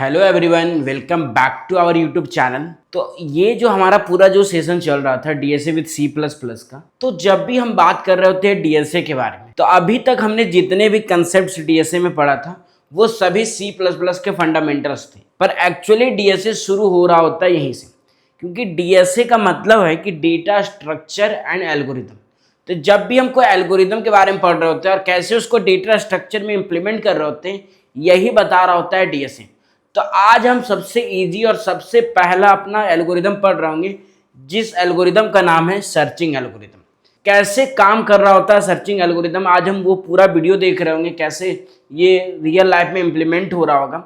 Hello everyone, welcome back to our YouTube channel. तो ये जो हमारा पूरा जो सेशन चल रहा था DSA with C plus plus का, तो जब भी हम बात कर रहे होते हैं डीएसए के बारे में, तो अभी तक हमने जितने भी कंसेप्ट डीएसए में पढ़ा था वो सभी सी प्लस प्लस के फंडामेंटल्स थे। पर एक्चुअली डीएसए शुरू हो रहा होता है यहीं से, क्योंकि डीएसए का मतलब है कि डेटा स्ट्रक्चर एंड एल्गोरिदम। तो जब भी हम कोई एल्गोरिदम के बारे में पढ़ रहे होते हैं और कैसे उसको डेटा स्ट्रक्चर में इंप्लीमेंट कर रहे होते हैं, यही बता रहा होता है डीएसए। तो आज हम सबसे इजी और सबसे पहला अपना एल्गोरिदम पढ़ रहे होंगे, जिस एल्गोरिदम का नाम है सर्चिंग एल्गोरिदम। कैसे काम कर रहा होता है सर्चिंग एल्गोरिदम, आज हम वो पूरा वीडियो देख रहे होंगे, कैसे ये रियल लाइफ में इम्प्लीमेंट हो रहा होगा।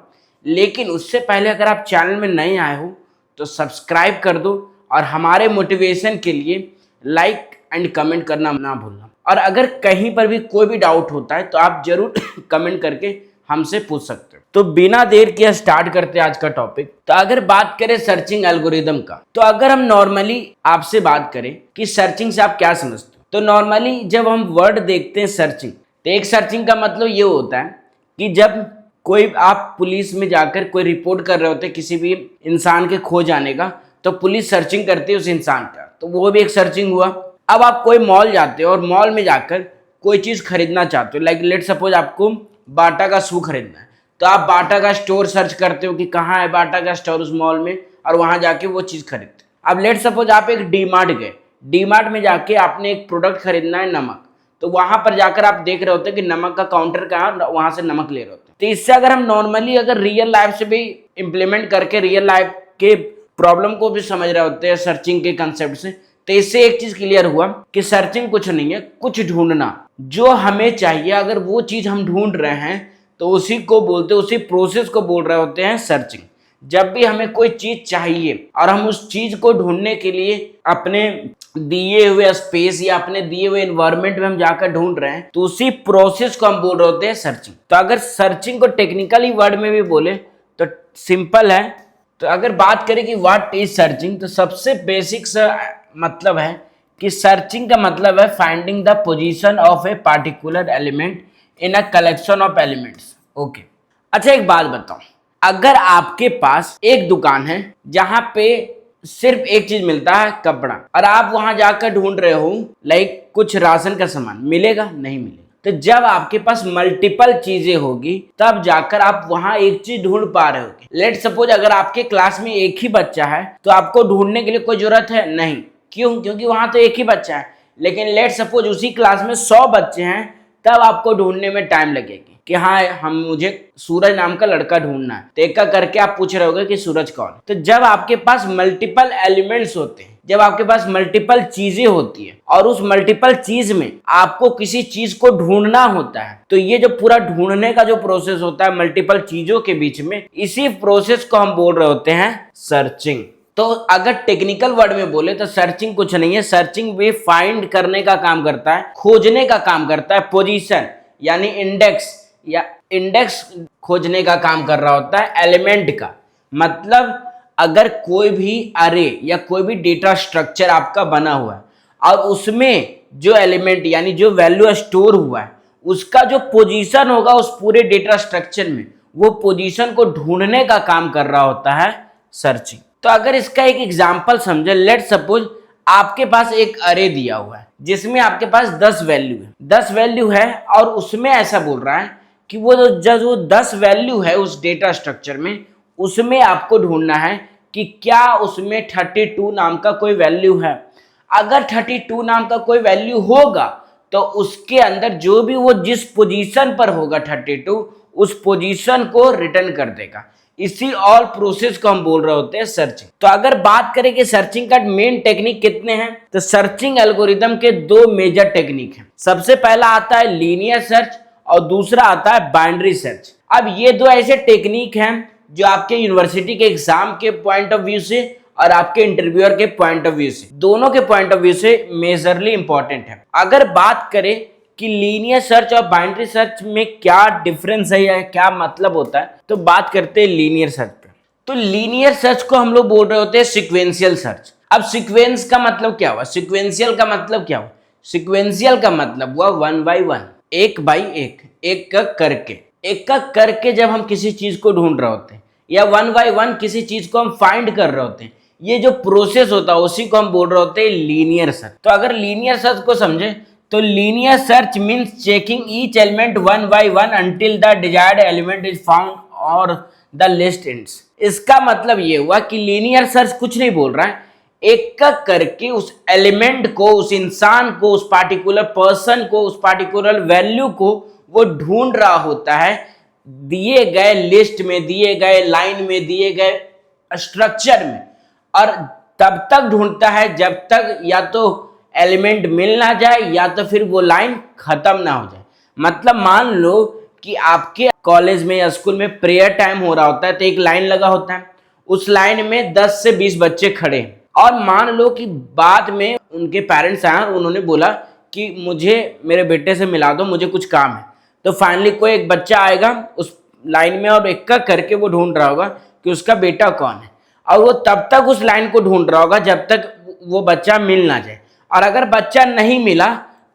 लेकिन उससे पहले अगर आप चैनल में नए आए हो तो सब्सक्राइब कर दो और हमारे मोटिवेशन के लिए लाइक एंड कमेंट करना ना भूलना। और अगर कहीं पर भी कोई भी डाउट होता है तो आप जरूर कमेंट करके हमसे पूछ सकते हो। तो बिना देर किए स्टार्ट करते हैं आज का टॉपिक। तो अगर बात करें सर्चिंग एल्गोरिदम का, तो अगर हम नॉर्मली आपसे बात करें कि सर्चिंग से आप क्या समझते हो, तो नॉर्मली जब हम वर्ड देखते हैं सर्चिंग, तो एक सर्चिंग का मतलब ये होता है कि जब कोई आप पुलिस में जाकर कोई रिपोर्ट कर रहे होते हैं किसी भी इंसान के खो जाने का, तो पुलिस सर्चिंग करती है उस इंसान का, तो वो भी एक सर्चिंग हुआ। अब आप कोई मॉल जाते हो और मॉल में जाकर कोई चीज़ खरीदना चाहते हो, लाइक लेट सपोज आपको बाटा का शू खरीदना है, तो आप बाटा का स्टोर सर्च करते हो कि कहाँ है बाटा का स्टोर उस मॉल में, और वहाँ जाके वो चीज़ खरीदते हो। अब लेट सपोज आप एक डी मार्ट गए, डी मार्ट में जाके आपने एक प्रोडक्ट खरीदना है नमक, तो वहाँ पर जाकर आप देख रहे होते हैं कि नमक का काउंटर कहाँ, वहाँ से नमक ले रहे होते हैं। तो इससे अगर हम नॉर्मली अगर रियल लाइफ से भी इम्प्लीमेंट करके रियल लाइफ के प्रॉब्लम को भी समझ रहे होते हैं सर्चिंग के कंसेप्ट से, तो इससे एक चीज क्लियर हुआ कि सर्चिंग कुछ नहीं है, कुछ ढूंढना। जो हमें चाहिए अगर वो चीज हम ढूंढ रहे हैं तो उसी को बोलते हैं, उसी प्रोसेस को बोल रहे होते हैं सर्चिंग। जब भी हमें कोई चीज चाहिए और हम उस चीज को ढूंढने के लिए अपने दिए हुए स्पेस या अपने दिए हुए एनवायरनमेंट में हम जाकर ढूंढ रहे हैं, तो उसी प्रोसेस को हम बोल रहे होते हैं सर्चिंग। तो अगर सर्चिंग को टेक्निकली वर्ड में भी बोले तो सिंपल है। तो अगर बात करें कि व्हाट इज सर्चिंग, तो सबसे बेसिक मतलब है कि सर्चिंग का मतलब है finding the position of a particular element in a collection of elements. Okay, अच्छा एक बात बताओ, अगर आपके पास एक दुकान है जहां पे सिर्फ एक चीज मिलता है, कपड़ा, और आप वहां जाकर ढूंढ रहे हो लाइक कुछ राशन का सामान, मिलेगा? नहीं मिलेगा। तो जब आपके पास मल्टीपल चीजें होगी तब जाकर आप वहां एक चीज ढूंढ पा रहे होगे। लेट सपोज अगर आपके क्लास में एक ही बच्चा है तो आपको ढूंढने के लिए कोई जरूरत है नहीं, क्यों? क्योंकि वहां तो एक ही बच्चा है। लेकिन लेट सपोज उसी क्लास में 100 बच्चे हैं, तब आपको ढूंढने में टाइम लगेगी कि हाँ मुझे सूरज नाम का लड़का ढूंढना है। तो एक करके आप पूछ रहे होगे कि सूरज कौन। तो जब आपके पास मल्टीपल एलिमेंट्स होते हैं, जब आपके पास मल्टीपल चीजें होती है और उस मल्टीपल चीज में आपको किसी चीज को ढूंढना होता है, तो ये जो पूरा ढूंढने का जो प्रोसेस होता है मल्टीपल चीजों के बीच में, इसी प्रोसेस को हम बोल रहे होते हैं सर्चिंग। तो अगर टेक्निकल वर्ड में बोले तो सर्चिंग कुछ नहीं है, सर्चिंग भी फाइंड करने का काम करता है, खोजने का काम करता है। पोजीशन यानी इंडेक्स या इंडेक्स खोजने का काम कर रहा होता है एलिमेंट का। मतलब अगर कोई भी अरे या कोई भी डेटा स्ट्रक्चर आपका बना हुआ है और उसमें जो एलिमेंट यानी जो वैल्यू स्टोर हुआ है उसका जो पोजीशन होगा उस पूरे डेटा स्ट्रक्चर में, वो पोजीशन को ढूंढने का काम कर रहा होता है सर्चिंग। तो अगर इसका एक एग्जांपल समझे, लेट सपोज आपके पास एक अरे दिया हुआ है जिसमें आपके पास 10 वैल्यू है, 10 वैल्यू है, और उसमें ऐसा बोल रहा है कि वो जो 10 वैल्यू है उस डेटा स्ट्रक्चर में, उसमें आपको ढूंढना है कि क्या उसमें 32 नाम का कोई वैल्यू है। अगर 32 नाम का कोई वैल्यू होगा तो उसके अंदर जो भी वो जिस पोजीशन पर होगा 32, उस पोजीशन को रिटर्न कर देगा। इसी ऑल प्रोसेस को हम बोल रहे होते हैं सर्चिंग। तो अगर बात करें कि सर्चिंग का मेन टेक्निक कितने हैं, तो सर्चिंग एल्गोरिदम के 2 मेजर टेक्निक हैं। सबसे पहला आता है लीनियर सर्च और दूसरा आता है बाइनरी सर्च। अब ये 2 ऐसे टेक्निक हैं जो आपके यूनिवर्सिटी के एग्जाम के पॉइंट ऑफ व्यू से और आपके इंटरव्यूअर के पॉइंट ऑफ व्यू से, दोनों के पॉइंट ऑफ व्यू से मेजरली इंपॉर्टेंट है। अगर बात करें कि लीनियर सर्च और बाइनरी सर्च में क्या डिफरेंस है या क्या मतलब होता है, तो बात करते हैं लीनियर सर्च पे। तो लीनियर सर्च को हम लोग बोल रहे होते हैं सीक्वेंशियल सर्च। अब सीक्वेंस का मतलब क्या हुआ, सीक्वेंशियल का मतलब क्या हुआ? सीक्वेंशियल का मतलब हुआ 1 by 1, एक बाई एक, एक का करके जब हम किसी चीज को ढूंढ रहे होते हैं, या वन बाय वन किसी चीज को हम फाइंड कर रहे होते हैं, ये जो प्रोसेस होता है उसी को हम बोल रहे होते हैं लीनियर सर्च। तो अगर लीनियर सर्च को समझे तो linear search means checking each element one by one until the desired element is found और द लिस्ट एंड्स। इसका मतलब ये हुआ कि लीनियर सर्च कुछ नहीं बोल रहा है, एक करके उस एलिमेंट को, उस इंसान को, उस पार्टिकुलर पर्सन को, उस पार्टिकुलर वैल्यू को वो ढूंढ रहा होता है दिए गए लिस्ट में, दिए गए लाइन में, दिए गए स्ट्रक्चर में, और तब तक ढूंढता है जब तक या तो एलिमेंट मिल ना जाए या तो फिर वो लाइन खत्म ना हो जाए। मतलब मान लो कि आपके कॉलेज में या स्कूल में प्रेयर टाइम हो रहा होता है, तो एक लाइन लगा होता है, उस लाइन में 10 से 20 बच्चे खड़े हैं, और मान लो कि बाद में उनके पेरेंट्स आए और उन्होंने बोला कि मुझे मेरे बेटे से मिला दो, मुझे कुछ काम है। तो फाइनली कोई एक बच्चा आएगा उस लाइन में और एक करके वो ढूंढ रहा होगा कि उसका बेटा कौन है, और वो तब तक उस लाइन को ढूंढ रहा होगा जब तक वो बच्चा मिल ना जाए। और अगर बच्चा नहीं मिला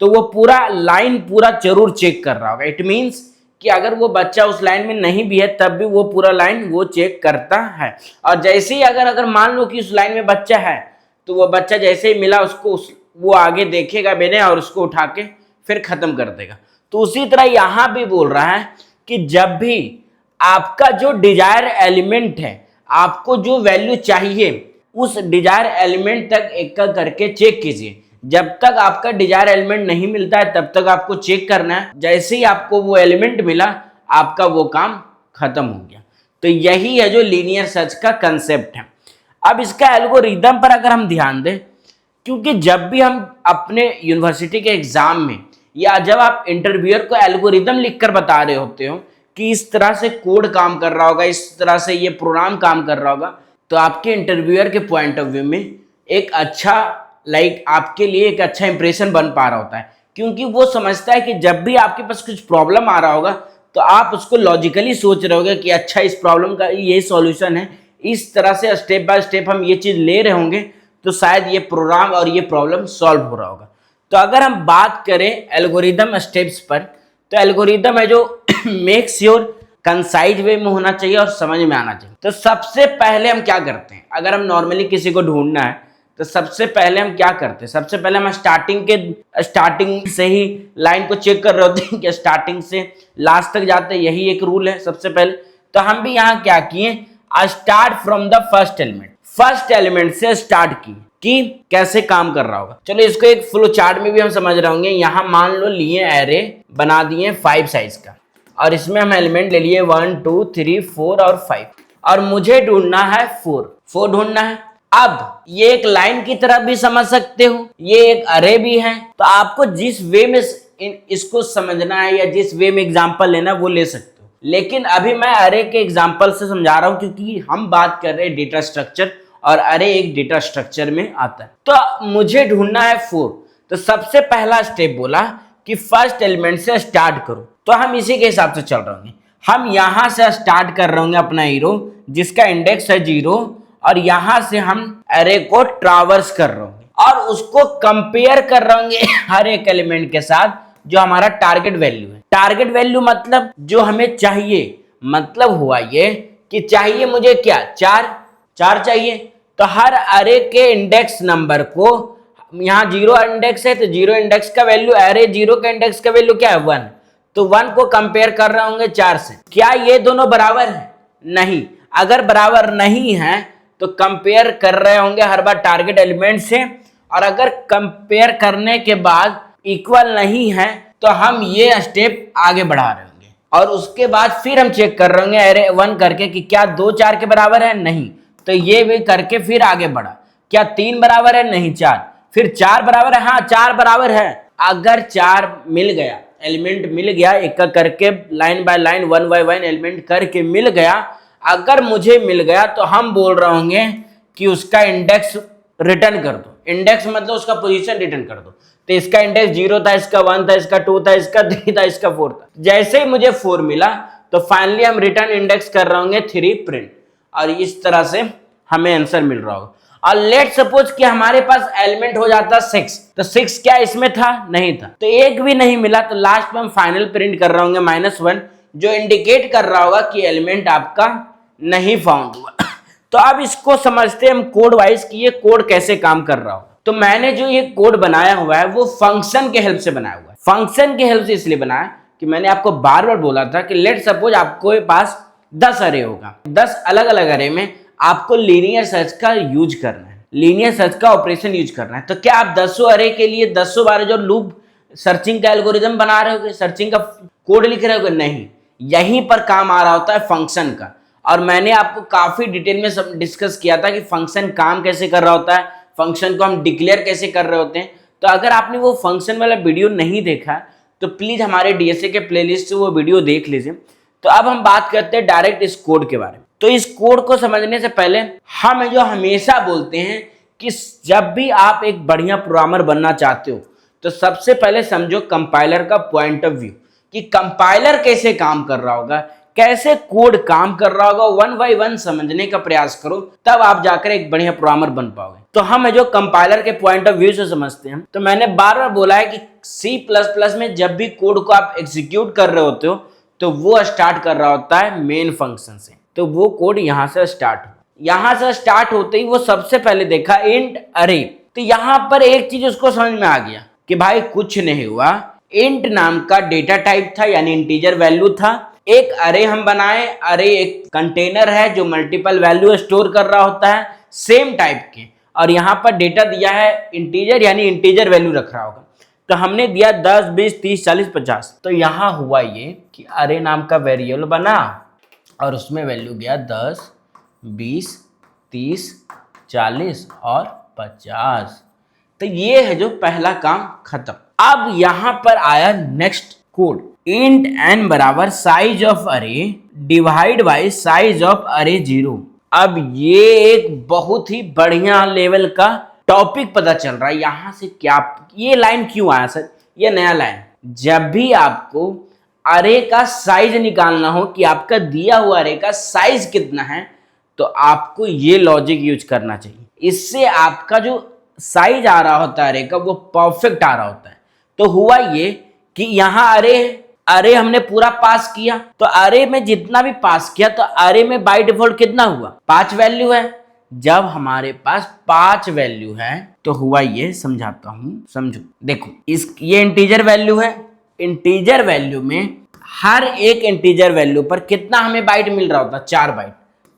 तो वो पूरा लाइन पूरा जरूर चेक कर रहा होगा। इट मीन्स कि अगर वो बच्चा उस लाइन में नहीं भी है तब भी वो पूरा लाइन वो चेक करता है। और जैसे ही अगर मान लो कि उस लाइन में बच्चा है तो वो बच्चा जैसे ही मिला उसको वो आगे देखेगा मैंने और उसको उठा के फिर खत्म कर देगा। तो उसी तरह यहाँ भी बोल रहा है कि जब भी आपका जो डिजायर एलिमेंट है, आपको जो वैल्यू चाहिए, उस डिजायर एलिमेंट तक एक करके चेक कीजिए। जब तक आपका डिजायर एलिमेंट नहीं मिलता है तब तक आपको चेक करना है। जैसे ही आपको वो एलिमेंट मिला आपका वो काम खत्म हो गया। तो यही है जो लीनियर सर्च का कंसेप्ट है। अब इसका एल्गोरिदम पर अगर हम ध्यान दें, क्योंकि जब भी हम अपने यूनिवर्सिटी के एग्जाम में या जब आप इंटरव्यूअर को एल्गोरिदम लिखकर बता रहे होते हो कि इस तरह से कोड काम कर रहा होगा, इस तरह से ये प्रोग्राम काम कर रहा होगा, तो आपके इंटरव्यूअर के पॉइंट ऑफ व्यू में एक अच्छा आपके लिए एक अच्छा इंप्रेशन बन पा रहा होता है, क्योंकि वो समझता है कि जब भी आपके पास कुछ प्रॉब्लम आ रहा होगा तो आप उसको लॉजिकली सोच रहे होगे कि अच्छा इस प्रॉब्लम का ये सॉल्यूशन है, इस तरह से स्टेप बाय स्टेप हम ये चीज़ ले रहे होंगे तो शायद ये प्रोग्राम और ये प्रॉब्लम सॉल्व हो रहा होगा। तो अगर हम बात करें एल्गोरिदम स्टेप्स पर, तो एल्गोरिदम है जो मेक श्योर कंसाइज वे में होना चाहिए और समझ में आना चाहिए। तो सबसे पहले हम क्या करते हैं, अगर हम नॉर्मली किसी को ढूंढना है तो सबसे पहले हम क्या करते हैं, सबसे पहले हम स्टार्टिंग से ही लाइन को चेक कर रहे होते हैं कि स्टार्टिंग से लास्ट तक जाते हैं, यही एक रूल है सबसे पहले। तो हम भी यहाँ क्या किए, start from the first element से स्टार्ट की कि कैसे काम कर रहा होगा। चलो इसको एक फ्लो चार्ट में भी हम समझ रहे होंगे। यहाँ मान लो लिए एरे बना दिए 5 साइज का, और इसमें हम एलिमेंट ले लिए 1 2 3 4 और 5, और मुझे ढूंढना है 4 ढूंढना है। अब ये एक लाइन की तरह भी समझ सकते हो, ये एक अरे भी है, तो आपको जिस वे में इसको समझना है या जिस वे में एग्जांपल लेना वो ले सकते हो। लेकिन अभी मैं अरे के एग्जांपल से समझा रहा हूं क्योंकि हम बात कर रहे हैं डेटा स्ट्रक्चर, और अरे एक डेटा स्ट्रक्चर में आता है। तो मुझे ढूंढना है 4, तो सबसे पहला स्टेप बोला कि फर्स्ट एलिमेंट से स्टार्ट करो, तो हम इसी के हिसाब से चल रहे होंगे। हम यहां से स्टार्ट कर रहे होंगे अपना हीरो जिसका इंडेक्स है 0, और यहां से हम अरे को ट्रावर्स कर रहे होंगे और उसको कंपेयर कर रहे होंगे हर एक एलिमेंट के साथ जो हमारा टारगेट वैल्यू है। टारगेट वैल्यू मतलब जो हमें चाहिए, मतलब हुआ ये कि चाहिए मुझे क्या, 4 चाहिए, तो हर अरे के इंडेक्स नंबर को, यहाँ 0 इंडेक्स है तो 0 इंडेक्स का वैल्यू, अरे 0 का इंडेक्स का वैल्यू क्या है 1, तो 1 को कंपेयर कर रहे होंगे 4 से। क्या ये दोनों बराबर है? नहीं। अगर बराबर नहीं है तो कंपेयर कर रहे होंगे हर बार टारगेट एलिमेंट से, और अगर कंपेयर करने के बाद इक्वल नहीं है तो हम ये स्टेप आगे बढ़ा रहे होंगे, और उसके बाद फिर हम चेक कर रहे होंगे अरे 1 करके कि क्या 2 4 के बराबर है, नहीं, तो ये भी करके फिर आगे बढ़ा, क्या 3 बराबर है, नहीं 4, फिर 4 बराबर है, हाँ 4 बराबर है। अगर 4 मिल गया, एलिमेंट मिल गया, एक करके line by line 1 by 1 element करके मिल गया, अगर मुझे मिल गया तो हम बोल रहे होंगे कि उसका इंडेक्स रिटर्न कर दो। इंडेक्स मतलब उसका पोजीशन रिटर्न कर दो। तो इसका इंडेक्स 0 था, इसका 1 था, इसका 2 था, इसका 3 था, इसका 4 था। जैसे ही मुझे 4 मिला तो फाइनली हम रिटर्न इंडेक्स कर रहे होंगे 3 प्रिंट, और इस तरह से हमें आंसर मिल रहा होगा। और लेट सपोज कि हमारे पास एलिमेंट हो जाता 6, तो 6 क्या इसमें था? नहीं था, तो एक भी नहीं मिला, तो लास्ट में हम फाइनल प्रिंट कर रहे होंगे -1, जो इंडिकेट कर रहा होगा कि एलिमेंट आपका नहीं फाउंड हुआ। तो अब इसको समझते हैं हम कोड वाइज कि ये कोड कैसे काम कर रहा हो। तो मैंने जो ये कोड बनाया हुआ है वो फंक्शन के हेल्प से बनाया हुआ है। फंक्शन के हेल्प से इसलिए बनाया कि मैंने आपको बार बार बोला था कि लेट सपोज आपको पास 10 अरे होगा, 10 अलग अलग अरे में आपको लीनियर सर्च का यूज करना है, लीनियर सर्च का ऑपरेशन यूज करना है। तो क्या आप 10 अरे के लिए 10 बार जो लूप सर्चिंग का एल्गोरिदम बना रहे होगे, सर्चिंग का कोड लिख रहे होगे? नहीं, यहीं पर काम आ रहा होता है फंक्शन का। और मैंने आपको काफी डिटेल में डिस्कस किया था कि फंक्शन काम कैसे कर रहा होता है, फंक्शन को हम डिक्लेयर कैसे कर रहे होते हैं। तो अगर आपने वो फंक्शन वाला वीडियो नहीं देखा तो प्लीज हमारे डीएसए के प्लेलिस्ट से वो वीडियो देख लीजिए। तो अब हम बात करते हैं डायरेक्ट इस कोड के बारे में। तो इस कोड को समझने से पहले हम जो हमेशा बोलते हैं कि जब भी आप एक बढ़िया प्रोग्रामर बनना चाहते हो तो सबसे पहले समझो कंपाइलर का पॉइंट ऑफ व्यू, कि कंपाइलर कैसे काम कर रहा होगा, कैसे कोड काम कर रहा होगा, वन बाय वन समझने का प्रयास करो, तब आप जाकर एक बढ़िया प्रोग्रामर बन पाओगे। तो हम जो कंपाइलर के पॉइंट ऑफ व्यू से समझते हैं, तो मैंने बार बार बोला है कि C++ में जब भी कोड को आप एग्जीक्यूट कर रहे होते हो तो वो स्टार्ट कर रहा होता है मेन फंक्शन से। तो वो कोड यहां से स्टार्ट होते ही वो सबसे पहले देखा इंट अरे। तो यहां पर एक चीज उसको समझ में आ गया कि भाई कुछ नहीं हुआ, इंट नाम का डेटा टाइप था यानी इंटीजर वैल्यू था, एक अरे हम बनाए, अरे एक कंटेनर है जो मल्टीपल वैल्यू स्टोर कर रहा होता है सेम टाइप के, और यहाँ पर डेटा दिया है इंटीजर यानी इंटीजर वैल्यू रख रहा होगा। तो हमने दिया 10, 20, 30, 40, 50। तो यहाँ हुआ ये कि अरे नाम का वेरिएबल बना और उसमें वैल्यू गया 10, 20, 30, 40 और 50। तो ये है जो पहला काम खत्म। अब यहां पर आया नेक्स्ट कोड, इंट n बराबर साइज ऑफ अरे डिवाइड बाय साइज ऑफ अरे 0। अब ये एक बहुत ही बढ़िया लेवल का टॉपिक पता चल रहा है यहां से। क्या ये लाइन क्यों आया सर? ये नया लाइन, जब भी आपको अरे का साइज निकालना हो कि आपका दिया हुआ अरे का साइज कितना है, तो आपको ये लॉजिक यूज करना चाहिए। इससे आपका जो साइज आ रहा होता है अरे का वो परफेक्ट आ रहा होता है। तो हुआ ये कि यहाँ अरे हमने पूरा पास किया, तो अरे में जितना भी पास किया तो अरे में बाय डिफॉल्ट कितना हुआ? 5 वैल्यू है। जब हमारे पास 5 वैल्यू है तो हुआ ये, समझाता हूं, समझो। देखो ये इंटीजर वैल्यू है, इंटीजर वैल्यू में हर एक इंटीजर वैल्यू पर कितना हमें बाइट मिल रहा होता? 4 बाइट।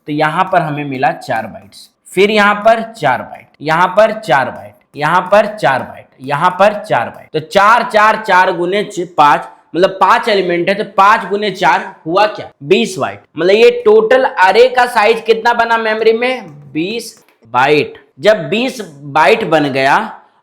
तो यहां पर हमें मिला 4 बाइट्स, फिर यहां पर 4 बाइट, यहां पर 4 बाइट, यहां पर 4 बाइट, यहां पर 4 बाइट। तो 4 4 4 गुने 5 मतलब 5 एलिमेंट है, तो 5 गुने 4 हुआ क्या? 20 बाइट। मतलब ये टोटल अरे का साइज कितना बना मेमोरी में? 20 बाइट। जब 20 बाइट बन गया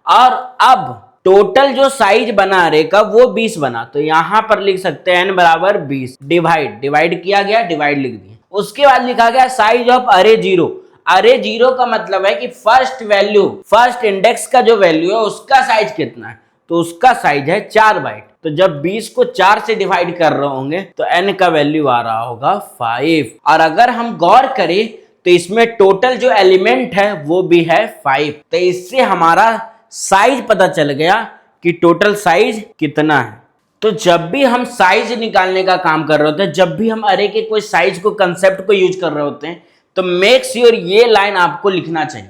और अब टोटल जो साइज बना अरे का वो 20 बना, तो यहां पर लिख सकते हैं n बराबर 20 डिवाइड किया गया, डिवाइड लिख दिया। उसके बाद लिखा गया साइज ऑफ अरे 0। अरे 0 का मतलब है कि फर्स्ट इंडेक्स का जो वैल्यू है उसका साइज कितना है, तो उसका साइज है 4 बाइट। तो जब 20 को 4 से डिवाइड कर रहे होंगे तो n का वैल्यू आ रहा होगा 5। और अगर हम गौर करें तो इसमें टोटल जो एलिमेंट है वो भी है 5। तो इससे हमारा साइज पता चल गया कि टोटल साइज कितना है। तो जब भी हम साइज निकालने का काम कर रहे होते हैं, जब भी हम अरे के कोई साइज को कंसेप्ट को यूज कर रहे होते हैं, तो मेक श्योर ये लाइन आपको लिखना चाहिए।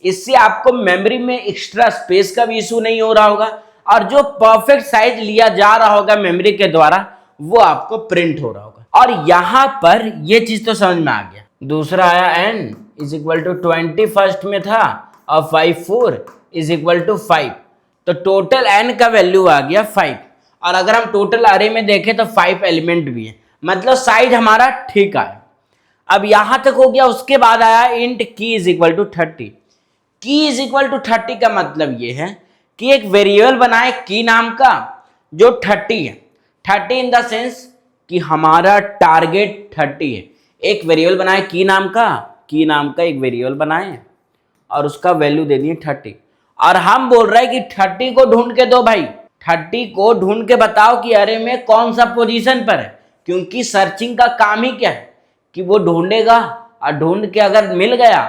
इससे आपको मेमोरी में एक्स्ट्रा स्पेस का भी इशू नहीं हो रहा होगा और जो परफेक्ट साइज लिया जा रहा होगा मेमोरी के द्वारा वो आपको प्रिंट हो रहा होगा। और यहां पर ये चीज तो समझ में आ गया। दूसरा आया n is equal to 20 first में था और 4 इज इक्वल टू 5। तो टोटल n का वैल्यू आ गया 5। और अगर हम टोटल अरे में देखें तो 5 एलिमेंट भी है, मतलब साइज हमारा ठीक आया। अब यहां तक हो गया। उसके बाद आया इंट की इज इक्वल टू 30। की इज इक्वल टू 30 का मतलब ये है कि एक वेरिएबल बनाए की नाम का जो 30 है। 30 इन द सेंस कि हमारा टारगेट 30 है। एक वेरिएबल बनाए की नाम का एक वेरिएबल बनाए और उसका वैल्यू दे दिए 30। और हम बोल रहे हैं कि 30 को ढूंढ के दो भाई, 30 को ढूंढ के बताओ कि अरे में कौन सा पोजीशन पर है, क्योंकि सर्चिंग का काम ही क्या है कि वो ढूंढेगा और ढूंढ के अगर मिल गया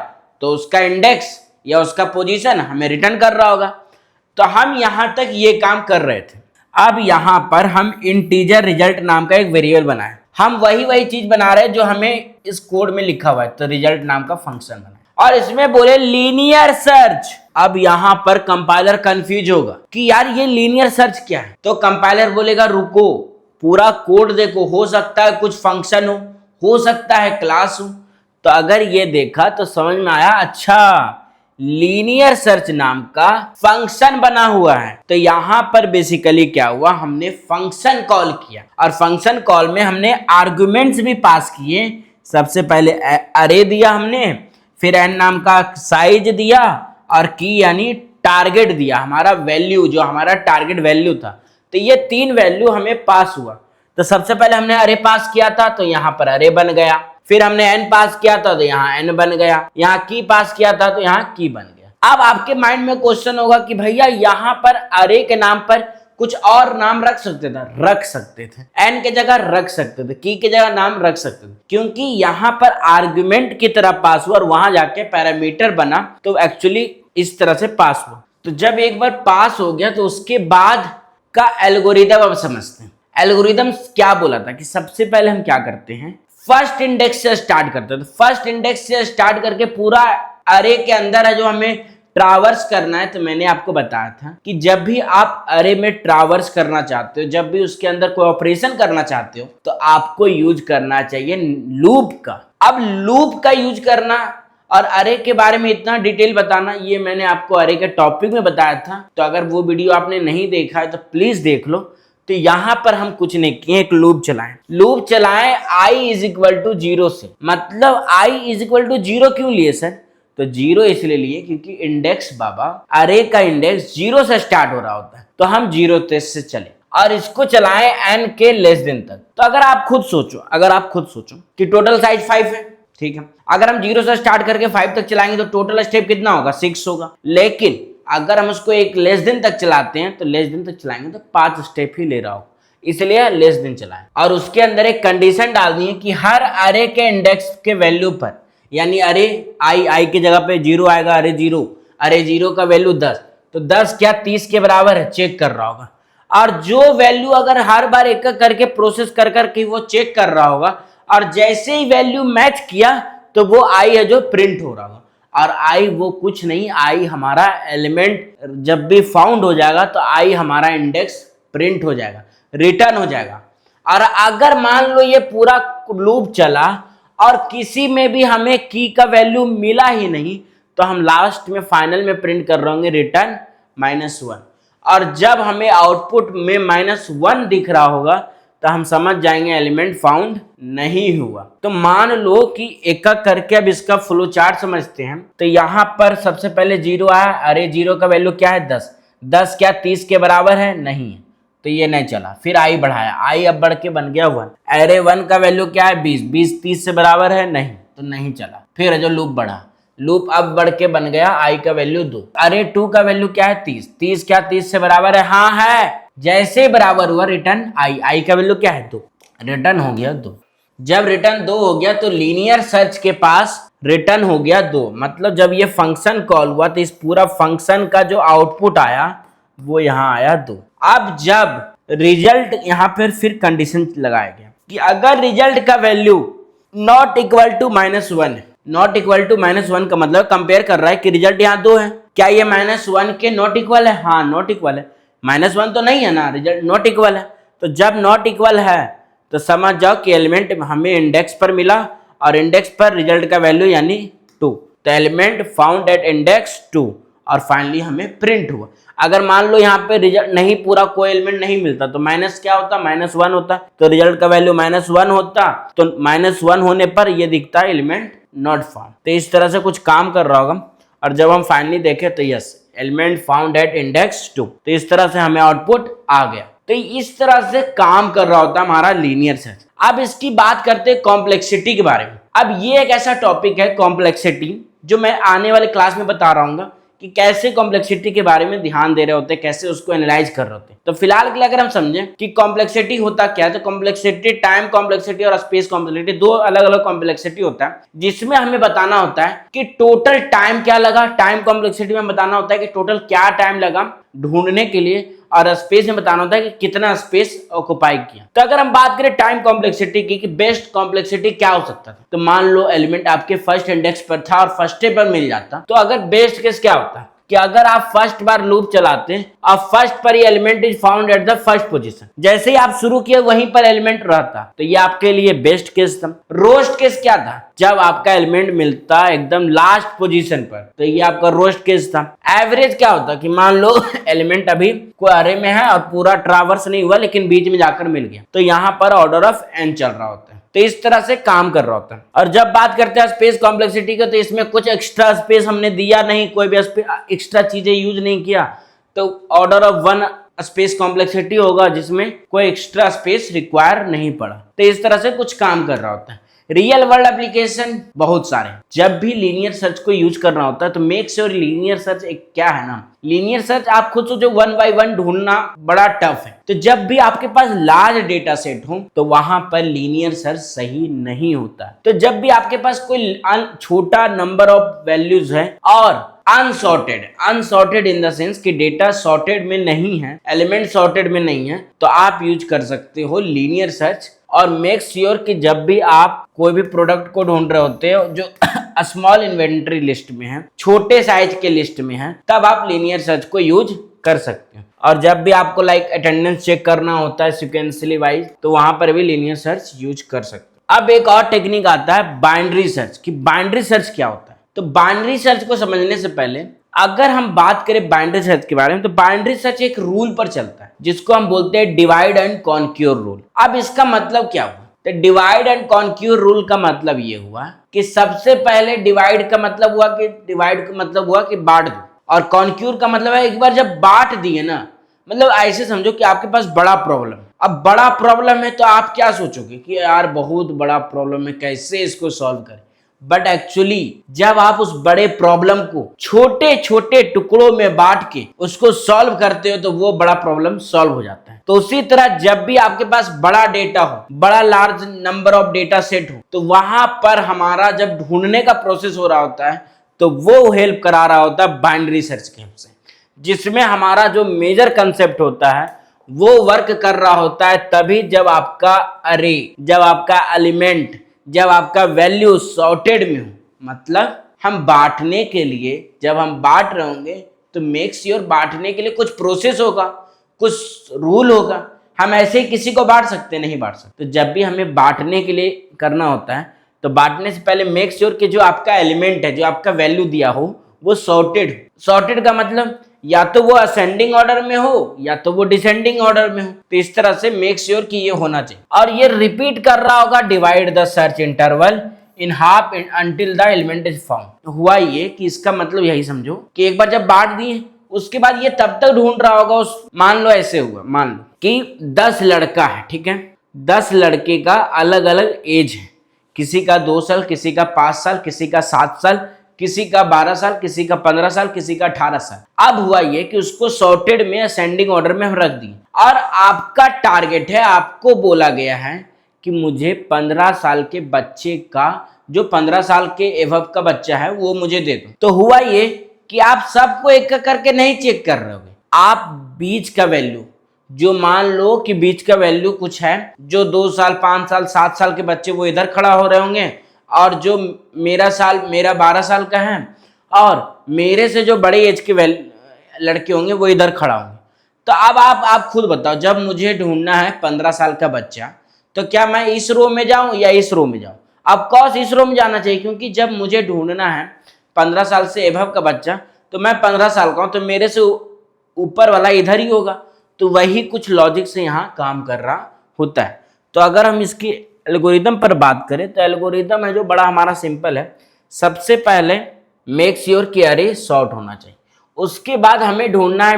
तो उसका इंडेक्स या उसका पोजीशन हमें रिटर्न कर रहा होगा। तो हम यहां तक ये काम कर रहे थे। अब यहां पर हम इंटीजर रिजल्ट नाम का एक वेरिएबल बनाए। हम वही चीज बना रहे हैं जो हमें इस कोड में लिखा हुआ है। तो रिजल्ट नाम का फंक्शन बना और इसमें बोले लीनियर सर्च। अब यहां पर कंपाइलर कंफ्यूज होगा कि यार ये लीनियर सर्च क्या है। तो कंपाइलर बोलेगा रुको, पूरा कोड देखो, हो सकता है कुछ फंक्शन हो सकता है क्लास हो। तो अगर ये देखा तो समझ में आया, अच्छा लीनियर सर्च नाम का फंक्शन बना हुआ है। तो यहां पर बेसिकली क्या हुआ, हमने फंक्शन कॉल किया और फंक्शन कॉल में हमने आर्गुमेंट्स भी पास किए। सबसे पहले अरे दिया हमने, फिर एन नाम का साइज दिया और की यानी टारगेट दिया, हमारा वैल्यू जो हमारा टारगेट वैल्यू था। तो ये 3 वैल्यू हमें पास हुआ। तो सबसे पहले हमने अरे पास किया था तो यहाँ पर अरे बन गया, फिर हमने एन पास किया था तो यहाँ एन बन गया, यहाँ की पास किया था तो यहाँ की बन गया। अब आपके माइंड में क्वेश्चन होगा कि भैया यहाँ पर अरे के नाम पर कुछ और नाम रख सकते थे, रख सकते थे, एन के जगह रख सकते थे, की के जगह नाम रख सकते थे, क्योंकि यहाँ पर आर्गुमेंट की तरह पास हुआ और वहां जाके पैरामीटर बना तो एक्चुअली इस तरह से पास हुआ। तो जब एक बार पास हो गया तो उसके बाद का एल्गोरिदम अब समझते हैं। एल्गोरिदम क्या बोला था कि सबसे पहले हम क्या करते हैं, फर्स्ट इंडेक्स से स्टार्ट करते हैं। तो फर्स्ट इंडेक्स से स्टार्ट करके पूरा अरे के अंदर है जो हमें ट्रावर्स करना है। तो मैंने आपको बताया था कि जब भी आप अरे में ट्रावर्स करना चाहते हो, जब भी उसके अंदर कोई ऑपरेशन करना चाहते हो, तो आपको यूज करना चाहिए लूप का। अब लूप का यूज करना और अरे के बारे में इतना डिटेल बताना, ये मैंने आपको अरे के टॉपिक में बताया था। तो अगर वो वीडियो आपने नहीं देखा है तो प्लीज देख लो। तो यहां पर हम कुछ नहीं किए, एक लूप चलाएं i इज इक्वल टू 0 से। मतलब i इज इक्वल टू 0 क्यों लिए सर? तो 0 इसलिए लिए क्योंकि इंडेक्स बाबा अरे का इंडेक्स 0 से स्टार्ट हो रहा होता है, तो हम 0 से चले और इसको चलाएं n के लेस देन तक। तो अगर आप खुद सोचो कि टोटल साइज 5 है, ठीक है, अगर हम 0 से स्टार्ट करके 5 तक चलाएंगे तो टोटल स्टेप कितना होगा, 6 होगा। लेकिन अगर हम उसको एक लेस देन तक चलाते हैं तो लेस देन तक चलाएंगे तो 5 स्टेप ही ले रहा हो, इसलिए लेस देन चलाएं। और उसके अंदर एक कंडीशन डाल दी है कि हर अरे के इंडेक्स के वैल्यू पर, यानी अरे आई की जगह पे 0 आएगा, अरे 0 का वैल्यू 10, तो 10 क्या 30 के बराबर है, चेक कर रहा होगा। और जो वैल्यू अगर हर बार एक करके प्रोसेस कर करके वो चेक कर रहा होगा और जैसे ही वैल्यू मैच किया तो वो आई है जो प्रिंट हो रहा होगा। और आई वो कुछ नहीं, आई हमारा एलिमेंट जब भी फाउंड हो जाएगा तो आई हमारा इंडेक्स प्रिंट हो जाएगा, रिटर्न हो जाएगा। और अगर मान लो ये पूरा लूप चला और किसी में भी हमें की का वैल्यू मिला ही नहीं, तो हम लास्ट में फाइनल में प्रिंट कर रहे होंगे रिटर्न -1। और जब हमें आउटपुट में -1 दिख रहा होगा तो हम समझ जाएंगे एलिमेंट फाउंड नहीं हुआ। तो मान लो कि एक करके अब इसका फ्लो चार्ट समझते हैं। तो यहाँ पर सबसे पहले 0 आया, अरे 0 का वैल्यू क्या है, 10 क्या 30 के बराबर है, नहीं है, तो ये नहीं चला। फिर आई बढ़ाया, आई अब बढ़ के बन गया 1। अरे 1 का वैल्यू क्या है, 20 30 से बराबर है, नहीं, तो नहीं चला। फिर जो लूप बढ़ा, लूप अब बढ़ के बन गया आई का वैल्यू 2। अरे 2 का वैल्यू क्या है, 30 क्या 30 से बराबर है, हाँ है। जैसे बराबर हुआ रिटर्न आई का वैल्यू क्या है, 2, रिटर्न हो गया 2। जब रिटर्न 2 हो गया तो लीनियर सर्च के पास रिटर्न हो गया 2। मतलब जब ये फंक्शन कॉल हुआ तो इस पूरा फंक्शन का जो आउटपुट आया वो यहाँ आया 2। अब जब रिजल्ट यहाँ पर फिर कंडीशन लगाया गया कि अगर रिजल्ट का वैल्यू नॉट इक्वल टू -1 है, नॉट इक्वल टू -1 का मतलब कंपेयर कर रहा है कि रिजल्ट यहाँ 2 है, क्या ये -1 के नॉट इक्वल है, हाँ नॉट इक्वल है, -1 तो नहीं है ना, रिजल्ट नॉट इक्वल है। तो जब नॉट इक्वल है तो समझ जाओ कि एलिमेंट हमें इंडेक्स पर मिला और इंडेक्स पर रिजल्ट का वैल्यू यानी 2, तो एलिमेंट फाउंड एट इंडेक्स 2 और फाइनली हमें प्रिंट हुआ। अगर मान लो यहाँ पे रिजल्ट नहीं, पूरा कोई एलिमेंट नहीं मिलता तो माइनस क्या होता, -1 होता, तो रिजल्ट का वैल्यू -1 होता, तो -1 होने पर ये दिखता है एलिमेंट नॉट फाउंड। तो इस तरह से कुछ काम कर रहा होगा और जब हम फाइनली देखें तो yes element found at index 2, तो इस तरह से हमें आउटपुट आ गया। तो इस तरह से काम कर रहा होता है हमारा लीनियर सर्च। अब इसकी बात करते हैं कॉम्प्लेक्सिटी के बारे में। अब ये एक ऐसा टॉपिक है कॉम्प्लेक्सिटी जो मैं आने वाले क्लास में बता रहा हूँ कि कैसे कॉम्प्लेक्सिटी के बारे में ध्यान दे रहे होते हैं, कैसे उसको एनालाइज कर रहे होते हैं। तो फिलहाल के लिए अगर हम समझें कि कॉम्प्लेक्सिटी होता क्या है, तो कॉम्प्लेक्सिटी टाइम कॉम्प्लेक्सिटी और स्पेस कॉम्प्लेक्सिटी, 2 अलग अलग कॉम्प्लेक्सिटी होता है जिसमें हमें बताना होता है कि टोटल टाइम क्या लगा। टाइम कॉम्प्लेक्सिटी में बताना होता है कि टोटल क्या टाइम लगा ढूंढने के लिए और स्पेस में बताना होता है कि कितना स्पेस ऑक्युपाई किया। तो अगर हम बात करें टाइम कॉम्प्लेक्सिटी की कि बेस्ट कॉम्प्लेक्सिटी क्या हो सकता था, तो मान लो एलिमेंट आपके फर्स्ट इंडेक्स पर था और फर्स्ट पर मिल जाता, तो अगर बेस्ट केस क्या होता कि अगर आप फर्स्ट बार लूप चलाते हैं और फर्स्ट पर ही element is found at the first position, जैसे ही आप शुरू किए वहीं पर एलिमेंट रहता, तो ये आपके लिए बेस्ट केस था। रोस्ट केस क्या था, जब आपका एलिमेंट मिलता एकदम लास्ट पोजीशन पर, तो ये आपका रोस्ट केस था। एवरेज क्या होता कि मान लो एलिमेंट अभी कोई अरे में है और पूरा ट्रावर्स नहीं हुआ लेकिन बीच में जाकर मिल गया, तो यहां पर ऑर्डर ऑफ एन चल रहा होता है, तो इस तरह से काम कर रहा होता है। और जब बात करते हैं स्पेस कॉम्प्लेक्सिटी का, तो इसमें कुछ एक्स्ट्रा स्पेस हमने दिया नहीं, कोई भी एक्स्ट्रा चीजें यूज नहीं किया, तो order of one space complexity होगा जिसमें कोई एक्स्ट्रा स्पेस रिक्वायर नहीं पड़ा। तो इस तरह से कुछ काम कर रहा होता है। रियल वर्ल्ड एप्लीकेशन बहुत सारे, जब भी लीनियर सर्च को यूज करना होता है तो मेक श्योर लीनियर सर्च एक क्या है ना, लीनियर सर्च आप खुद सोचो 1 बाय 1 ढूंढना बड़ा टफ है, तो जब भी आपके पास लार्ज डेटा सेट हो तो वहां पर लीनियर सर्च सही नहीं होता। तो जब भी आपके पास कोई छोटा नंबर ऑफ वैल्यूज है और अनसॉर्टेड इन द सेंस कि डेटा सॉर्टेड में नहीं है, एलिमेंट सॉर्टेड में नहीं है, तो आप यूज कर सकते हो लीनियर सर्च। और मेक श्योर कि जब भी आप कोई भी प्रोडक्ट को ढूंढ रहे होते हो जो स्मॉल इन्वेंटरी लिस्ट में है, छोटे साइज के लिस्ट में है, तब आप लीनियर सर्च को यूज कर सकते हो। और जब भी आपको लाइक अटेंडेंस चेक करना होता है सिक्वेंशियली वाइज, तो वहां पर भी लीनियर सर्च यूज कर सकते हो। अब एक और टेक्निक आता है बाइनरी सर्च, कि बाइनरी सर्च क्या होता है। तो बाइनरी सर्च को समझने से पहले अगर हम बात करें बाइनरी सर्च के बारे में, तो बाइनरी सर्च एक रूल पर चलता है जिसको हम बोलते हैं डिवाइड एंड कॉन्क्यूर रूल। अब इसका मतलब क्या हुआ, तो डिवाइड एंड कॉन्क्यूर रूल का मतलब ये हुआ कि सबसे पहले डिवाइड का मतलब हुआ कि बांट दो, और कॉन्क्यूर का मतलब है एक बार जब बांट दिए ना, मतलब ऐसे समझो कि आपके पास बड़ा प्रॉब्लम, अब बड़ा प्रॉब्लम है तो आप क्या सोचोगे कि यार बहुत बड़ा प्रॉब्लम है, कैसे इसको सॉल्व करें। बट एक्चुअली जब आप उस बड़े प्रॉब्लम को छोटे छोटे टुकड़ों में बांट के उसको सॉल्व करते हो तो वो बड़ा प्रॉब्लम सॉल्व हो जाता है। तो उसी तरह जब भी आपके पास बड़ा डेटा हो, बड़ा large number of data set हो, तो वहां पर हमारा जब ढूंढने का प्रोसेस हो रहा होता है तो वो हेल्प करा रहा होता है बाइनरी सर्च के हेल्प से, जिसमें हमारा जो मेजर कंसेप्ट होता है वो वर्क कर रहा होता है तभी जब आपका अरे, जब आपका एलिमेंट, जब आपका वैल्यू सॉर्टेड में हो। मतलब हम बांटने के लिए जब हम बांट रहे होंगे तो मेक श्योर बांटने के लिए कुछ प्रोसेस होगा, कुछ रूल होगा। हम ऐसे ही किसी को बांट सकते नहीं बांट सकते। तो जब भी हमें बांटने के लिए करना होता है तो बांटने से पहले मेक श्योर कि जो आपका एलिमेंट है, जो आपका वैल्यू दिया हो, वो सॉर्टेड का मतलब या तो वो असेंडिंग ऑर्डर में हो या तो वो डिसेंडिंग ऑर्डर में हो। तो इस तरह से मेक श्योर कि ये होना चाहिए। और ये रिपीट कर रहा होगा divide the search interval in half until the element is found. हुआ ये कि इसका मतलब यही समझो कि एक बार जब बांट दिए उसके बाद ये तब तक ढूंढ रहा होगा उस, मान लो ऐसे हुआ, मान लो कि 10 लड़का है, ठीक है, 10 लड़के का अलग अलग एज है, किसी का 2 साल, किसी का 5 साल, किसी का 7 साल, किसी का 12 साल, किसी का 15 साल, किसी का 18 साल। अब हुआ ये कि उसको सॉर्टेड में असेंडिंग ऑर्डर में हम रख दिए और आपका टारगेट है, आपको बोला गया है कि मुझे 15 साल के बच्चे का, जो 15 साल के एवब का बच्चा है वो मुझे दे दो। तो हुआ ये कि आप सबको एक करके नहीं चेक कर रहे होगे, आप बीच का वैल्यू, जो मान लो कि बीच का वैल्यू कुछ है, जो 2 साल, 5 साल, 7 साल के बच्चे वो इधर खड़ा हो रहे होंगे, और जो मेरा 12 साल का है और मेरे से जो बड़े एज के लड़के होंगे वो इधर खड़ा होंगे। तो अब आप खुद बताओ, जब मुझे ढूंढना है 15 साल का बच्चा, तो क्या मैं इस रो में जाऊं या इस रो में जाऊं? ऑफ कोर्स इस रो में जाना चाहिए, क्योंकि जब मुझे ढूंढना है 15 साल से एबव का बच्चा, तो मैं 15 साल का हूं, तो मेरे से ऊपर वाला इधर ही होगा। तो वही कुछ लॉजिक से यहाँ काम कर रहा होता है। तो अगर हम इसकी एल्गोरिदम पर बात करें तो एल्गोरिदम है जो बड़ा हमारा सिंपल है। सबसे पहले मेक श्योर कि अरे सॉर्ट होना चाहिए, उसके बाद हमें ढूंढना है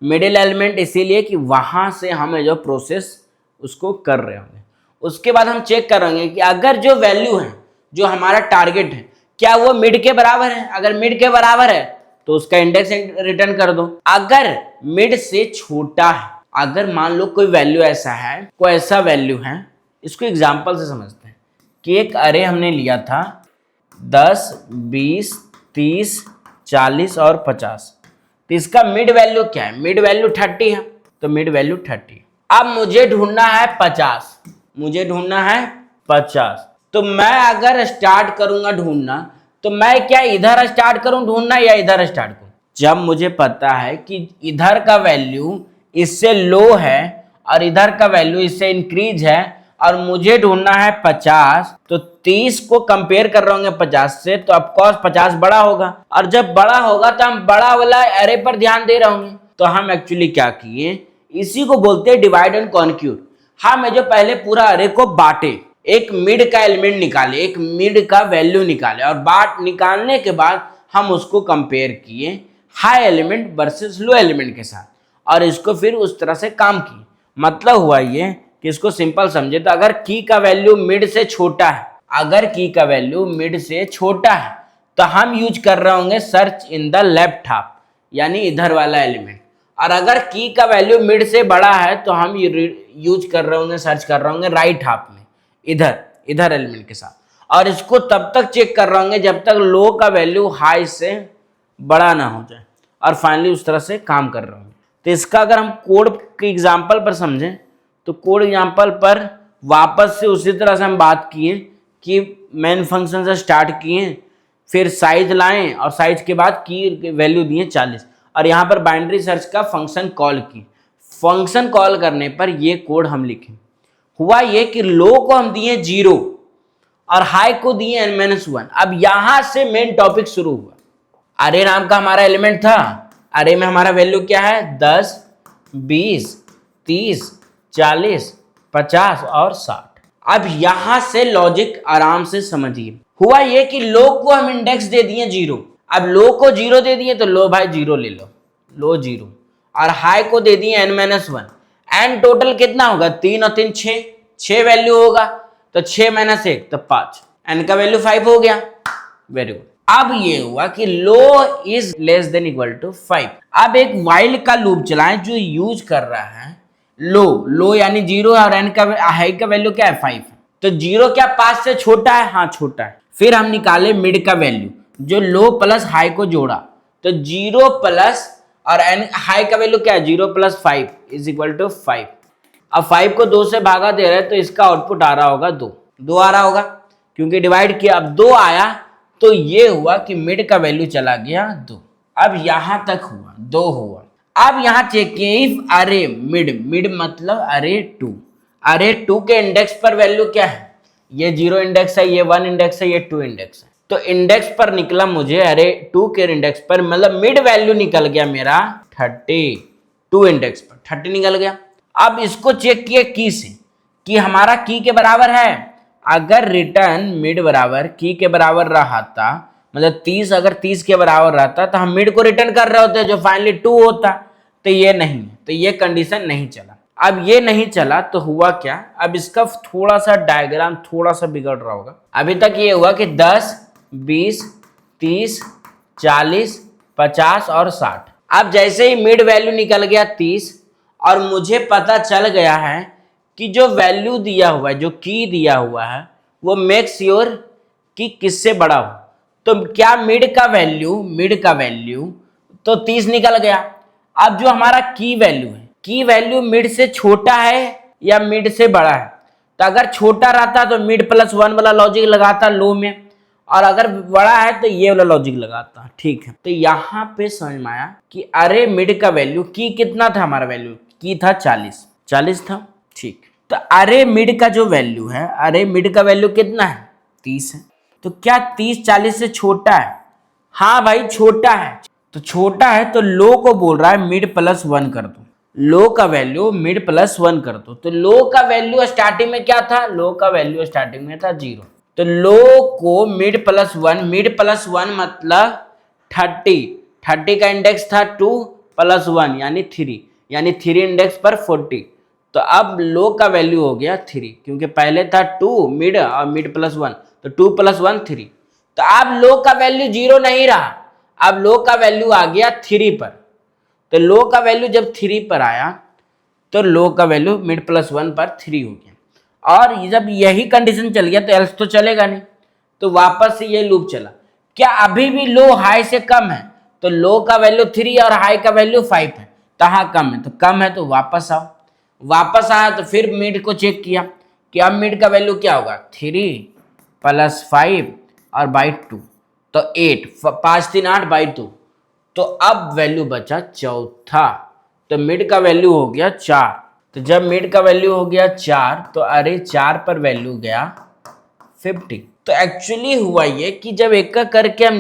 मिडिल एलिमेंट इसीलिए कि वहां से हमें जो प्रोसेस उसको कर रहे होंगे। उसके बाद हम चेक करेंगे कि अगर जो वैल्यू है, जो हमारा टारगेट है, क्या वो मिड के बराबर है। अगर मिड के बराबर है तो उसका इंडेक्स रिटर्न कर दो। अगर मिड से छोटा है, अगर मान लो कोई वैल्यू ऐसा है, कोई ऐसा वैल्यू है, इसको एग्जांपल से समझते हैं कि एक अरे हमने लिया था 10, 20, 30, 40 और 50। तो इसका मिड वैल्यू क्या है, मिड वैल्यू 30 है, तो मिड वैल्यू 30। अब मुझे ढूंढना है 50, मुझे ढूंढना है 50। तो मैं अगर स्टार्ट करूंगा ढूंढना, तो मैं क्या इधर स्टार्ट करूं ढूंढना या इधर स्टार्ट करूं? जब मुझे पता है कि इधर का वैल्यू इससे लो है और इधर का वैल्यू इससे इंक्रीज है और मुझे ढूंढना है 50, तो 30 को कंपेयर कर रहे होंगे 50 से, तो ऑफकोर्स 50 बड़ा होगा, और जब बड़ा होगा तो हम बड़ा वाला एरे पर ध्यान दे रहे होंगे। तो हम एक्चुअली क्या किए, इसी को बोलते हैं डिवाइड एंड कॉन्क्यूर। हम जो पहले पूरा अरे को बांटे, एक मिड का एलिमेंट निकाले, एक मिड का वैल्यू निकाले, और बाट निकालने के बाद हम उसको कंपेयर किए हाई एलिमेंट वर्सेस लो एलिमेंट के साथ, और इसको फिर उस तरह से काम किए। मतलब हुआ ये कि इसको सिंपल समझे तो अगर की का वैल्यू मिड से छोटा है, अगर की का वैल्यू मिड से छोटा है, तो हम यूज कर रहे होंगे search in the left half, यानी इधर वाला एलिमेंट। और अगर की का वैल्यू मिड से बड़ा है तो हम यूज कर रहे होंगे, सर्च कर रहे होंगे राइट हाफ में, इधर इधर एलिमेंट के साथ। और इसको तब तक चेक कर रहे होंगे जब तक लो का वैल्यू हाई से बड़ा ना हो जाए, और फाइनली उस तरह से काम कर रहे होंगे। तो इसका अगर हम कोड के एग्जाम्पल पर समझें, तो कोड एग्जाम्पल पर वापस से उसी तरह से हम बात किए कि मेन फंक्शन से स्टार्ट किए, फिर साइज लाएं और साइज के बाद की वैल्यू दिए 40, और यहाँ पर बाइनरी सर्च का फंक्शन कॉल की। फंक्शन कॉल करने पर ये कोड हम लिखें। हुआ ये कि लो को हम दिए 0 और हाई को दिए n-1। अब यहां से मेन टॉपिक शुरू हुआ। अरे नाम का हमारा एलिमेंट था, अरे में हमारा वैल्यू क्या है 10, 20, 30, 40, 50 और 60। अब यहां से लॉजिक आराम से समझिए। हुआ ये कि लो को हम इंडेक्स दे दिए 0। अब लो को 0 दे दिए तो लो भाई 0 ले लो, लो 0, और हाई को दे दिए n-1। एन टोटल कितना होगा, 3 और 3 6, 6 वैल्यू होगा, तो 6 - 1 तो 5, एन का वैल्यू 5 हो गया। Very good. अब ये हुआ कि low is less than equal to 5। अब एक वाइल का लूप चलाएं जो यूज कर रहा है लो यानी 0 है, और एन का हाई का वैल्यू क्या है 5 है, तो 0 क्या 5 से छोटा है, हाँ छोटा है। फिर हम निकाले मिड का वैल्यू, जो लो प्लस हाई को जोड़ा, तो 0 प्लस और एन हाई का वैल्यू क्या है 0 + 5 इज इक्वल टू 5। अब 5 को 2 से भागा दे रहे हैं तो इसका आउटपुट आ रहा होगा 2 आ रहा होगा, क्योंकि डिवाइड किया। अब 2 आया तो ये हुआ कि मिड का वैल्यू चला गया 2। अब यहां तक हुआ 2 हुआ। अब यहां चेक किए इफ अरे मिड मतलब अरे 2, अरे 2 के इंडेक्स पर वैल्यू क्या है, ये 0 इंडेक्स है, ये 1 इंडेक्स है, ये 2 इंडेक्स है। तो इंडेक्स पर निकला मुझे अरे 2 के इंडेक्स पर, मतलब मिड वैल्यू निकल गया मेरा 30, 2 इंडेक्स पर 30 निकल गया। अब इसको चेक किए की से कि हमारा की के बराबर है। अगर रिटर्न मिड बराबर की के बराबर रहा था, मतलब 30 अगर 30 के बराबर रहता तो हम मिड को रिटर्न कर रहे होते जो फाइनली 2 होता, तो ये नहीं, तो ये कंडीशन नहीं चला। अब ये नहीं चला तो हुआ क्या, अब इसका थोड़ा सा डायग्राम थोड़ा सा बिगड़ रहा होगा। अभी तक ये हुआ कि 10, 20, 30, 40, 50 और 60। अब जैसे ही मिड वैल्यू निकल गया 30, और मुझे पता चल गया है कि जो वैल्यू दिया हुआ है, जो की दिया हुआ है, वो मेक श्योर कि किससे बड़ा हो। तो क्या मिड का वैल्यू तो 30 निकल गया। अब जो हमारा की वैल्यू है, की वैल्यू मिड से छोटा है या मिड से बड़ा है, तो अगर छोटा रहता तो मिड +1 वाला लॉजिक लगाता लो में, और अगर बड़ा है तो ये वाला लॉजिक लगाता। ठीक है, तो यहाँ पे समझ में आया कि अरे मिड का वैल्यू की कितना था, हमारा वैल्यू की था 40 था। ठीक, तो अरे मिड का जो वैल्यू है, अरे मिड का वैल्यू कितना है 30 है। तो क्या 30 40 से छोटा है, हाँ भाई छोटा है। तो छोटा है तो लो को बोल रहा है मिड +1 कर दो, लो का वैल्यू मिड +1 कर दो। तो लो का वैल्यू स्टार्टिंग में क्या था, लो का वैल्यू स्टार्टिंग में था 0, तो लो को मिड +1 मतलब 30 का इंडेक्स था 2 + 1 यानी 3, यानी 3 इंडेक्स पर 40। तो अब लो का वैल्यू हो गया 3, क्योंकि पहले था 2 मिड और मिड +1, तो 2 + 1 3। तो अब लो का वैल्यू 0 नहीं रहा, अब लो का वैल्यू आ गया 3 पर। तो लो का वैल्यू जब 3 पर आया तो लो का वैल्यू मिड +1 पर 3 हो गया। और जब यही कंडीशन चल गया तो एल्स तो चलेगा नहीं, तो वापस से ये लूप चला। क्या अभी भी लो हाई से कम है, तो लो का वैल्यू 3 और हाई का वैल्यू 5 है, कहाँ कम है, तो कम है तो वापस आओ। वापस आया तो फिर मिड को चेक किया कि अब मिड का वैल्यू क्या होगा, 3 + 5 और बाई 2, तो 8, 5 3 8 बाई 2, तो अब वैल्यू बचा चौथा, तो मिड का वैल्यू हो गया 4। तो जब मिड का वैल्यू हो गया 4, तो अरे 4 पर वैल्यू गया 50। तो एक्चुअली हुआ ये कि जब एक का करके हम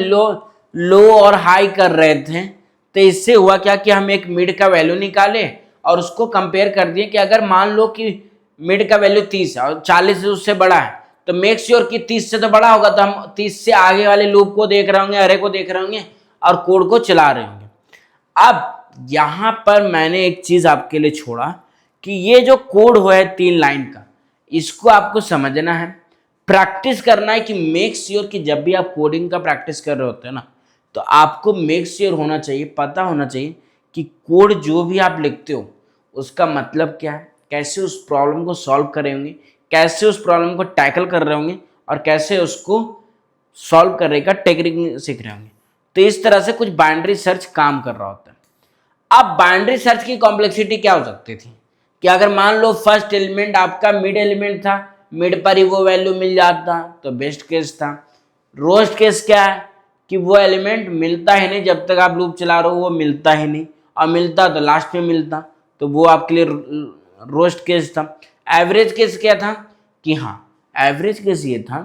लो और हाई कर रहे थे, तो इससे हुआ क्या कि हम एक मिड का वैल्यू निकाले और उसको कंपेयर कर दिए कि अगर मान लो कि मिड का वैल्यू 30 है और 40 से उससे बड़ा है, तो मेक श्योर कि 30 से तो बड़ा होगा, तो हम 30 से आगे वाले लूप को देख रहे होंगे, अरे को देख रहे होंगे और कोड को चला रहे होंगे। अब यहां पर मैंने एक चीज आपके लिए छोड़ा कि ये जो कोड हुआ है 3 लाइन का, इसको आपको समझना है, प्रैक्टिस करना है कि मेक श्योर कि जब भी आप कोडिंग का प्रैक्टिस कर रहे होते हैं ना, तो आपको मेक श्योर होना चाहिए, पता होना चाहिए कि कोड जो भी आप लिखते हो उसका मतलब क्या है, कैसे उस प्रॉब्लम को सॉल्व करे होंगे, कैसे उस प्रॉब्लम को टैकल कर रहे होंगे और कैसे उसको सॉल्व करने का टेक्निक सीख रहे होंगे। तो इस तरह से कुछ बाइनरी सर्च काम कर रहा होता है। अब बाइनरी सर्च की कॉम्प्लेक्सिटी क्या हो सकती थी कि अगर मान लो फर्स्ट एलिमेंट आपका मिड एलिमेंट था, मिड पर ही वो वैल्यू मिल जाता तो बेस्ट केस था। रोस्ट केस क्या है कि वो एलिमेंट मिलता ही नहीं, जब तक आप लूप चला रहे हो वो मिलता ही नहीं, और मिलता तो लास्ट में मिलता, तो वो आपके लिए रोस्ट केस था। एवरेज केस क्या था कि हाँ, एवरेज केस ये था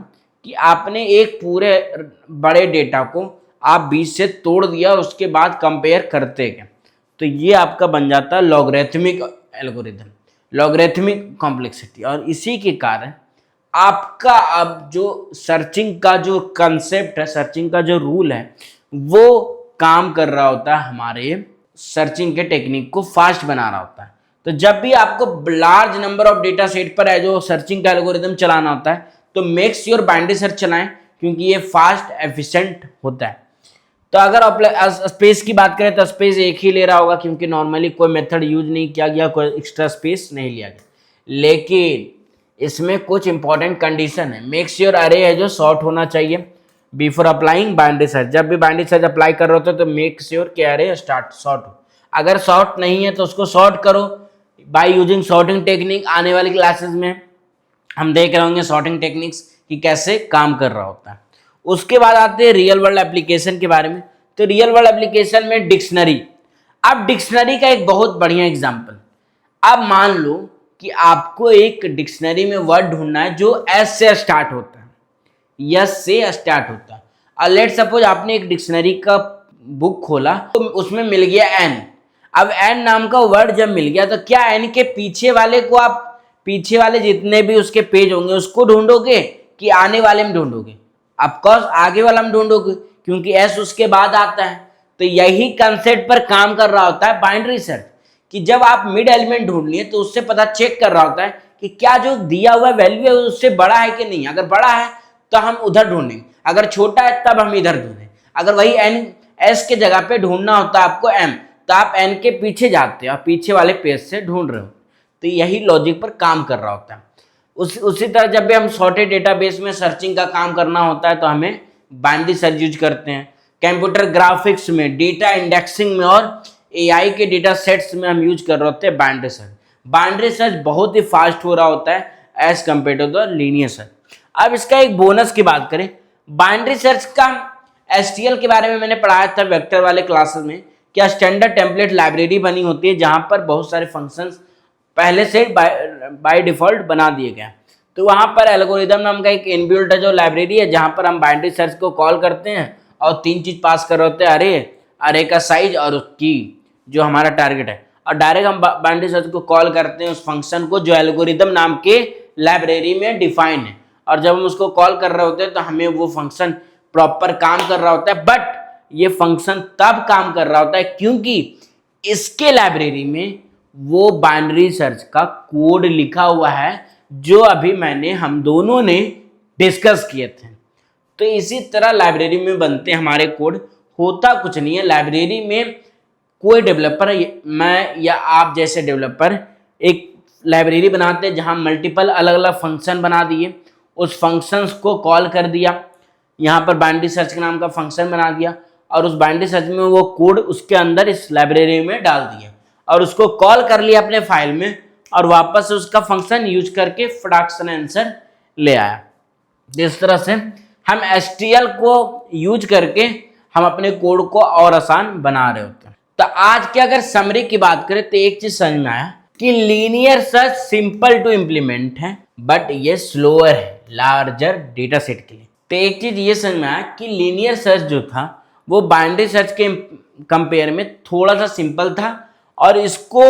कि आपने एक पूरे बड़े डेटा को आप बीच से तोड़ दिया और उसके बाद कंपेयर करते गए, तो ये आपका बन जाता है लॉगरिथमिक एल्गोरिथम, लॉगरिथमिक कॉम्प्लेक्सिटी। और इसी के कारण आपका अब जो सर्चिंग का जो कंसेप्ट है, सर्चिंग का जो रूल है, वो काम कर रहा होता है, हमारे सर्चिंग के टेक्निक को फास्ट बना रहा होता है। तो जब भी आपको large number of data set पर है जो सर्चिंग का एल्गोरिथम चलाना होता है, तो मेक श्योर बाइनरी सर्च चलाएं, क्योंकि ये फास्ट एफिशिएंट होता है। तो अगर स्पेस की बात करें तो स्पेस एक ही ले रहा होगा, क्योंकि नॉर्मली कोई मेथड यूज नहीं किया गया, कोई एक्स्ट्रा स्पेस नहीं लिया गया। लेकिन इसमें कुछ इंपॉर्टेंट कंडीशन है। मेक श्योर अरे है जो शॉर्ट होना चाहिए बिफोर अप्लाइंग बाइनरी सर्च। जब भी बाइनरी सर्च अप्लाई कर रहे होते तो मेक श्योर कि अरे शॉर्ट हो। अगर शॉर्ट नहीं है तो उसको शॉर्ट करो बाय यूजिंग सॉर्टिंग टेक्निक। आने वाली क्लासेस में हम देख रहे होंगे सॉर्टिंग टेक्निक्स कि कैसे काम कर रहा होता है। उसके बाद आते हैं रियल वर्ल्ड एप्लीकेशन के बारे में। तो रियल वर्ल्ड एप्लीकेशन में डिक्शनरी, अब डिक्शनरी का एक बहुत बढ़िया एग्जांपल, अब मान लो कि आपको एक डिक्शनरी में वर्ड ढूंढना है जो एस से स्टार्ट होता है, यस से स्टार्ट होता है। और लेट सपोज आपने एक डिक्शनरी का बुक खोला तो उसमें मिल गया एन। अब एन नाम का वर्ड जब मिल गया तो क्या एन के पीछे वाले को आप, पीछे वाले जितने भी उसके पेज होंगे उसको ढूंढोगे कि आने वाले में ढूंढोगे? ऑफकोर्स आगे वाला में ढूंढोगे, क्योंकि एस उसके बाद आता है। तो यही कंसेप्ट पर काम कर रहा होता है बाइनरी सर्च, कि जब आप मिड एलिमेंट ढूंढ लिए तो उससे पता चेक कर रहा होता है कि क्या जो दिया हुआ वैल्यू है उससे बड़ा है कि नहीं। अगर बड़ा है तो हम उधर ढूंढेंगे, अगर छोटा है तब हम इधर ढूंढेंगे। अगर वही एन एस के जगह पे ढूंढना होता है आपको एम, तो आप एन के पीछे जाते हो और पीछे वाले पेज से ढूंढ रहे हो। तो यही लॉजिक पर काम कर रहा होता है। उसी तरह जब भी हम सॉर्टेड डेटाबेस में सर्चिंग का काम करना होता है तो हमें बाइनरी सर्च यूज करते हैं। कंप्यूटर ग्राफिक्स में, डेटा इंडेक्सिंग में और एआई के डेटा सेट्स में हम यूज कर रहे होते हैं बाइनरी सर्च। बाइनरी सर्च बहुत ही फास्ट हो रहा होता है as compare to the linear search. अब इसका एक बोनस की बात करें, बाइनरी सर्च का एसटीएल के बारे में मैंने पढ़ाया था वेक्टर वाले क्लासेस में। क्या स्टैंडर्ड टेम्पलेट लाइब्रेरी बनी होती है जहां पर बहुत सारे फंक्शंस पहले से बाय डिफॉल्ट बना दिए गए। तो वहां पर एल्गोरिदम नाम का एक इनबिल्ट है जो लाइब्रेरी है, जहां पर हम बाइनरी सर्च को कॉल करते हैं और 3 चीज पास कर रहे होते हैं, अरे का साइज और उसकी जो हमारा टारगेट है। और डायरेक्ट हम बाइनरी सर्च को कॉल करते हैं उस फंक्शन को जो एल्गोरिदम नाम के लाइब्रेरी में डिफाइन है। और जब हम उसको कॉल कर रहे होते हैं तो हमें वो फंक्शन प्रॉपर काम कर रहा होता है। बट ये फंक्शन तब काम कर रहा होता है क्योंकि इसके लाइब्रेरी में वो बाइनरी सर्च का कोड लिखा हुआ है जो अभी हम दोनों ने डिस्कस किए थे। तो इसी तरह लाइब्रेरी में बनते हैं हमारे कोड। होता कुछ नहीं है, लाइब्रेरी में कोई डेवलपर, मैं या आप जैसे डेवलपर एक लाइब्रेरी बनाते हैं जहां मल्टीपल अलग अलग फंक्शन बना दिए, उस फंक्शंस को कॉल कर दिया, यहाँ पर बाइनरी सर्च के नाम का फंक्शन बना दिया और उस बाइनरी सर्च में वो कोड उसके अंदर इस लाइब्रेरी में डाल दिया और उसको कॉल कर लिया अपने फाइल में और वापस से उसका फंक्शन यूज करके फटाक से आंसर ले आया। इस तरह से हम STL को यूज करके हम अपने कोड को और आसान बना रहे होते हैं। तो आज की अगर समरी की बात करें तो एक चीज समझ में आया कि linear search simple to implement है बट ये स्लोअर है लार्जर डेटा सेट के लिए। तो एक चीज ये समझ में आया कि लीनियर सर्च जो था वो बाइनरी सर्च के कंपेयर में थोड़ा सा सिंपल था और इसको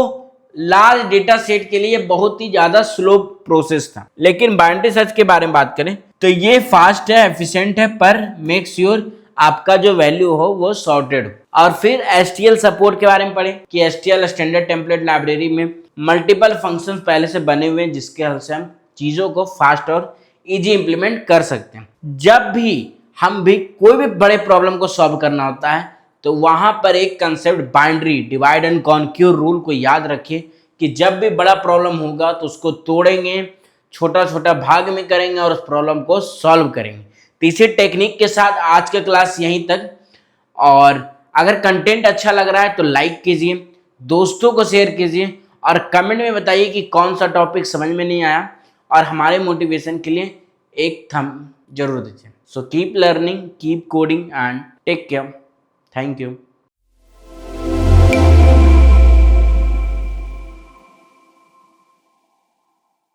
लार्ज डेटा सेट के लिए बहुत ही ज्यादा स्लो प्रोसेस था। लेकिन बाइनरी सर्च के बारे में बात करें तो ये फास्ट है, एफिशिएंट है, पर मेक श्योर आपका जो वैल्यू हो वो सॉर्टेड हो। और फिर STL सपोर्ट के बारे में पढ़े कि STL स्टैंडर्ड टेम्पलेट लाइब्रेरी में मल्टीपल फंक्शंस पहले से बने हुए हैं जिसके हेल्प से हम चीजों को फास्ट और इजी इंप्लीमेंट कर सकते हैं। जब भी हम भी कोई भी बड़े प्रॉब्लम को सॉल्व करना होता है तो वहां पर एक concept binary divide and conquer rule को याद रखिए कि जब भी बड़ा प्रॉब्लम होगा तो उसको तोड़ेंगे, छोटा छोटा भाग में करेंगे और उस प्रॉब्लम को सॉल्व करेंगे। तो इसी टेक्निक के साथ आज का क्लास यहीं तक। और अगर कंटेंट अच्छा लग रहा है तो लाइक कीजिए, दोस्तों को शेयर कीजिए और कमेंट में बताइए कि कौन सा टॉपिक समझ में नहीं आया और हमारे मोटिवेशन के लिए एक थंब जरूर दीजिए। So keep learning, keep coding and take care. Thank you.